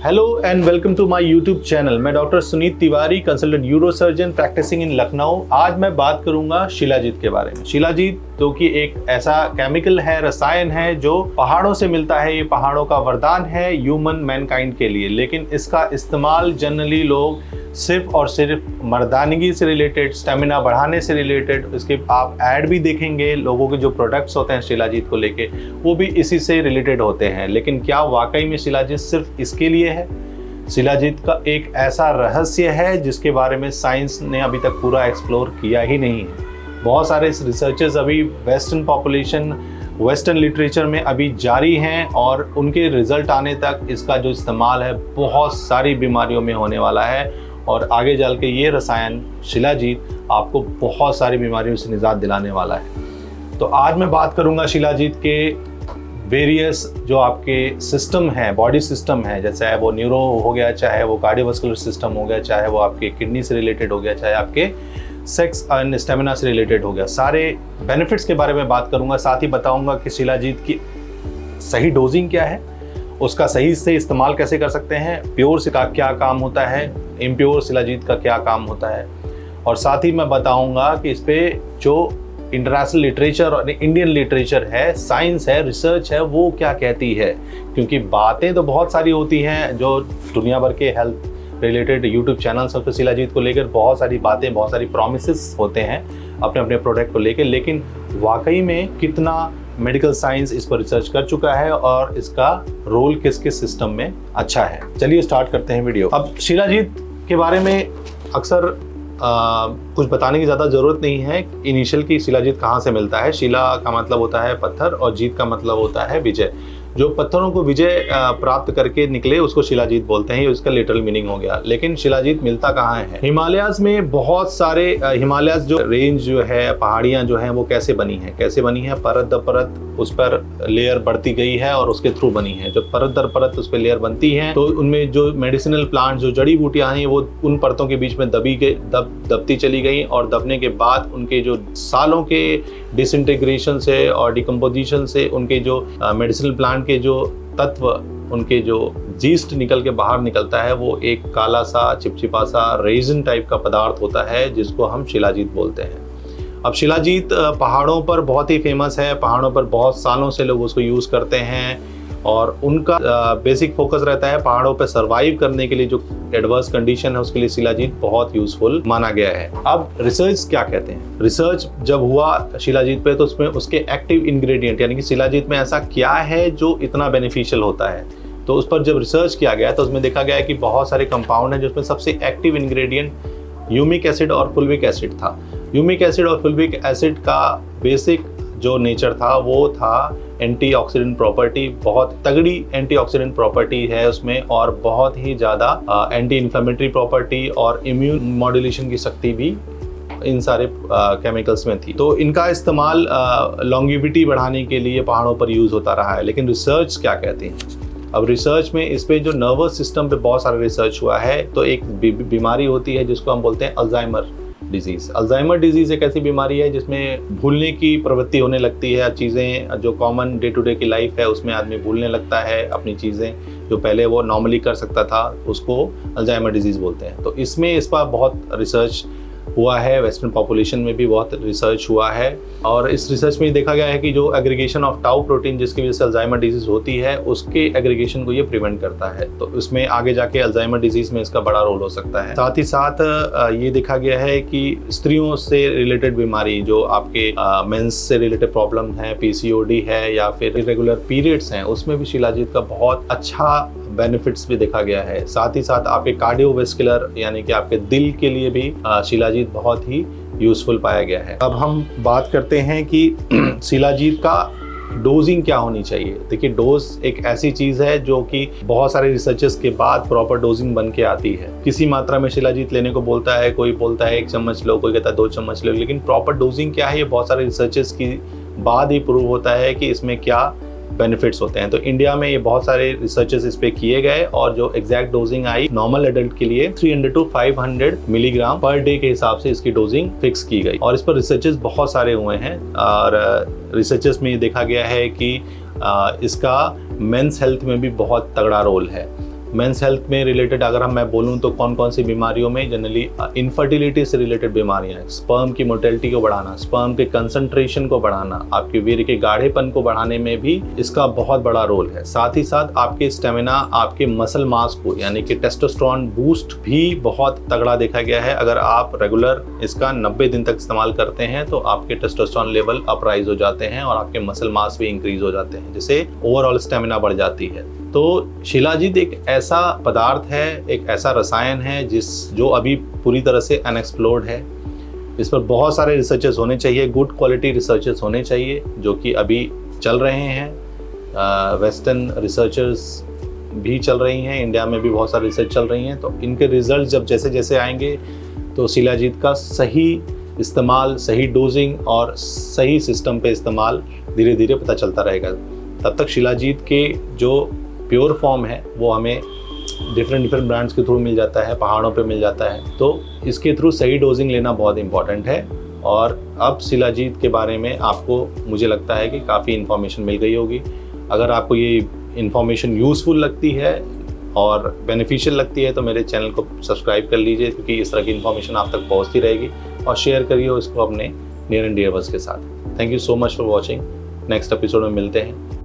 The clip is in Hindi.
Hello and welcome to my YouTube channel. मैं doctor Sunit Tiwari, consultant neurosurgeon practicing in Lucknow. आज मैं बात करूंगा शिलाजीत के बारे में। शिलाजीत जो कि एक ऐसा केमिकल है, रसायन है जो पहाड़ों से मिलता है। ये पहाड़ों का वरदान है ह्यूमन मैनकाइंड के लिए, लेकिन इसका इस्तेमाल जनरली लोग सिर्फ और सिर्फ मर्दानगी से रिलेटेड, स्टेमिना बढ़ाने से रिलेटेड, इसके आप ऐड भी देखेंगे लोगों के जो प्रोडक्ट्स होते हैं शिलाजीत को लेके, वो भी इसी से रिलेटेड होते हैं। लेकिन क्या वाकई में शिलाजीत सिर्फ इसके लिए है? शिलाजीत का एक ऐसा रहस्य है जिसके बारे में साइंस ने अभी तक पूरा एक्सप्लोर किया ही नहीं है। बहुत सारे रिसर्चर्स अभी वेस्टर्न पॉपुलेशन, वेस्टर्न लिटरेचर में अभी जारी हैं और उनके रिजल्ट आने तक इसका जो इस्तेमाल है बहुत सारी बीमारियों में होने वाला है। और आगे चल के ये रसायन शिलाजीत आपको बहुत सारी बीमारियों से निजात दिलाने वाला है। तो आज मैं बात करूंगा शिलाजीत के वेरियस जो आपके सिस्टम है, बॉडी सिस्टम है, जैसे वो न्यूरो हो गया, चाहे वो कार्डियोवास्कुलर सिस्टम हो गया, चाहे वो आपके किडनी से रिलेटेड हो गया, चाहे आपके सेक्स एंड स्टेमिना से रिलेटेड हो गया, सारे बेनिफिट्स के बारे में बात करूंगा। साथ ही बताऊंगा कि शिलाजीत की सही डोजिंग क्या है, उसका सही से इस्तेमाल कैसे कर सकते हैं, प्योर का क्या काम होता है, इम्प्योर शिलाजीत का क्या काम होता है, और साथ ही मैं बताऊंगा कि इस पे जो इंटरनेशनल लिटरेचर और इंडियन लिटरेचर है, साइंस है, रिसर्च है, वो क्या कहती है। क्योंकि बातें तो बहुत सारी होती हैं जो दुनिया भर के हेल्थ रिलेटेड यूट्यूब चैनल्स पर शिलाजीत को लेकर बहुत सारी बातें, बहुत सारी प्रॉमिसेस होते हैं अपने अपने प्रोडक्ट को लेकर, लेकिन वाकई में कितना मेडिकल साइंस इस पर रिसर्च कर चुका है और इसका रोल किस किस सिस्टम में अच्छा है। चलिए स्टार्ट करते हैं वीडियो। अब शिलाजीत के बारे में अक्सर कुछ बताने की ज़्यादा ज़रूरत नहीं है। इनिशियल की शिलाजीत कहाँ से मिलता है। शिला का मतलब होता है पत्थर और जीत का मतलब होता है विजय। जो पत्थरों को विजय प्राप्त करके निकले उसको शिलाजीत बोलते हैं, उसका लिटरल मीनिंग हो गया। लेकिन शिलाजीत मिलता कहाँ है? हिमालयाज में बहुत सारे हिमालयाज जो रेंज जो है, पहाड़ियाँ जो हैं, वो कैसे बनी है? कैसे बनी है? परत दर परत उस पर लेयर बढ़ती गई है और उसके थ्रू बनी है। जब परत दर परत उस पर लेयर बनती है तो उनमें जो मेडिसिनल प्लांट, जो जड़ी बूटियाँ हैं, वो उन परतों के बीच में दबती चली गई और दबने के बाद उनके जो सालों के डिसइंटीग्रेशन से और डिकम्पोजिशन से उनके जो मेडिसिनल प्लांट के जो तत्व, उनके जो जीस्ट निकल के बाहर निकलता है, वो एक काला सा चिपचिपा सा रेजिन टाइप का पदार्थ होता है जिसको हम शिलाजीत बोलते हैं। अब शिलाजीत पहाड़ों पर बहुत ही फेमस है। पहाड़ों पर बहुत सालों से लोग उसको यूज़ करते हैं और उनका बेसिक फोकस रहता है पहाड़ों पर सर्वाइव करने के लिए। जो एडवर्स कंडीशन है उसके लिए शिलाजीत बहुत यूजफुल माना गया है। अब रिसर्च क्या कहते हैं? रिसर्च जब हुआ शिलाजीत पे तो उसमें उसके एक्टिव इंग्रेडिएंट, यानी कि शिलाजीत में ऐसा क्या है जो इतना बेनिफिशियल होता है, तो उस पर जब रिसर्च किया गया तो उसमें देखा गया कि बहुत सारे कंपाउंड हैं जिसमें सबसे एक्टिव इंग्रेडिएंट ह्यूमिक एसिड और फुल्विक एसिड था। ह्यूमिक एसिड और फुल्विक एसिड का बेसिक जो नेचर था वो था एंटीऑक्सीडेंट प्रॉपर्टी। बहुत तगड़ी एंटीऑक्सीडेंट प्रॉपर्टी है उसमें और बहुत ही ज़्यादा एंटी इन्फ्लेमेटरी प्रॉपर्टी और इम्यून मॉड्यूलेशन की शक्ति भी इन सारे केमिकल्स में थी। तो इनका इस्तेमाल लॉन्गिविटी बढ़ाने के लिए पहाड़ों पर यूज़ होता रहा है। लेकिन रिसर्च क्या कहती है? अब रिसर्च में इस पे जो नर्वस सिस्टम पे बहुत सारा रिसर्च हुआ है। तो एक बीमारी होती है जिसको हम बोलते हैं अल्जाइमर डिजीज़। अल्जाइमर डिजीज़ एक ऐसी बीमारी है जिसमें भूलने की प्रवृत्ति होने लगती है। चीज़ें जो कॉमन डे टू डे की लाइफ है उसमें आदमी भूलने लगता है अपनी चीज़ें, जो पहले वो नॉर्मली कर सकता था, उसको अल्जाइमर डिजीज़ बोलते हैं। तो इसमें इस पर बहुत रिसर्च हुआ है, वेस्टर्न पॉपुलेशन में भी बहुत रिसर्च हुआ है और इस रिसर्च में देखा गया है कि जो एग्रीगेशन ऑफ टाउ प्रोटीन जिसकी वजह से अल्जाइमर डिजीज़ होती है, उसके एग्रीगेशन को ये प्रिवेंट करता है। तो इसमें आगे जाके अल्जाइमर डिजीज़ में इसका बड़ा रोल हो सकता है। साथ ही साथ ये देखा गया है कि स्त्रियों से रिलेटेड बीमारी, जो आपके मेंस से रिलेटेड प्रॉब्लम है, PCOD है या फिर इरेगुलर पीरियड्स हैं, उसमें भी शिलाजीत का बहुत अच्छा बेनिफिट्स भी देखा गया है। साथ ही साथ आपके कार्डियोवास्कुलर, यानी कि आपके दिल के लिए भी शिलाजीत बहुत ही यूजफुल पाया गया है। अब हम बात करते हैं कि शिलाजीत का डोजिंग क्या होनी चाहिए। देखिए, डोज एक ऐसी चीज़ है जो कि बहुत सारे रिसर्चेस के बाद प्रॉपर डोजिंग बन के आती है। किसी मात्रा में शिलाजीत लेने को बोलता है, कोई बोलता है 1 चम्मच लो, कोई कहता है 2 चम्मच लो, लेकिन प्रॉपर डोजिंग क्या है ये बहुत सारे रिसर्चेस की बाद ही प्रूव होता है कि इसमें क्या बेनिफिट्स होते हैं। तो इंडिया में ये बहुत सारे रिसर्चेस इस पे किए गए और जो एग्जैक्ट डोजिंग आई नॉर्मल एडल्ट के लिए 300 to 500 मिलीग्राम पर डे के हिसाब से इसकी डोजिंग फिक्स की गई और इस पर रिसर्चेस बहुत सारे हुए हैं और रिसर्चेस में ये देखा गया है कि इसका मेंस हेल्थ में भी बहुत तगड़ा रोल है। मेंस हेल्थ में रिलेटेड अगर मैं बोलूँ तो कौन कौन सी बीमारियों में जनरली इनफर्टिलिटी से रिलेटेड बीमारियाँ, स्पर्म की मोटेलिटी को बढ़ाना, स्पर्म के कंसंट्रेशन को बढ़ाना, आपके वीर्य के गाढ़ेपन को बढ़ाने में भी इसका बहुत बड़ा रोल है। साथ ही साथ आपके स्टेमिना, आपके मसल मास को यानी कि टेस्टोस्टेरोन बूस्ट भी बहुत तगड़ा देखा गया है। अगर आप रेगुलर इसका 90 दिन तक इस्तेमाल करते हैं तो आपके टेस्टोस्टेरोन लेवल अपराइज हो जाते हैं और आपके मसल मास भी इंक्रीज हो जाते हैं, जिससे ओवरऑल स्टेमिना बढ़ जाती है। तो शिलाजीत एक ऐसा पदार्थ है, एक ऐसा रसायन है जो अभी पूरी तरह से अनएक्सप्लोर्ड है। इस पर बहुत सारे रिसर्चेस होने चाहिए, गुड क्वालिटी रिसर्चेस होने चाहिए, जो कि अभी चल रहे हैं। वेस्टर्न रिसर्चर्स भी चल रही हैं, इंडिया में भी बहुत सारी रिसर्च चल रही हैं। तो इनके रिजल्ट जब जैसे जैसे आएंगे तो शिलाजीत का सही इस्तेमाल, सही डोजिंग और सही सिस्टम पे इस्तेमाल धीरे धीरे पता चलता रहेगा। तब तक शिलाजीत के जो प्योर फॉर्म है वो हमें डिफरेंट ब्रांड्स के थ्रू मिल जाता है, पहाड़ों पे मिल जाता है, तो इसके थ्रू सही डोजिंग लेना बहुत इंपॉर्टेंट है। और अब शिलाजीत के बारे में आपको, मुझे लगता है कि काफ़ी इन्फॉर्मेशन मिल गई होगी। अगर आपको ये इन्फॉर्मेशन यूज़फुल लगती है और बेनिफिशियल लगती है तो मेरे चैनल को सब्सक्राइब कर लीजिए, क्योंकि इस तरह की इन्फॉर्मेशन आप तक पहुँचती रहेगी। और शेयर करिए इसको अपने नियर एंड डियर वंस के साथ। Thank you so much for watching. Next episode में मिलते हैं।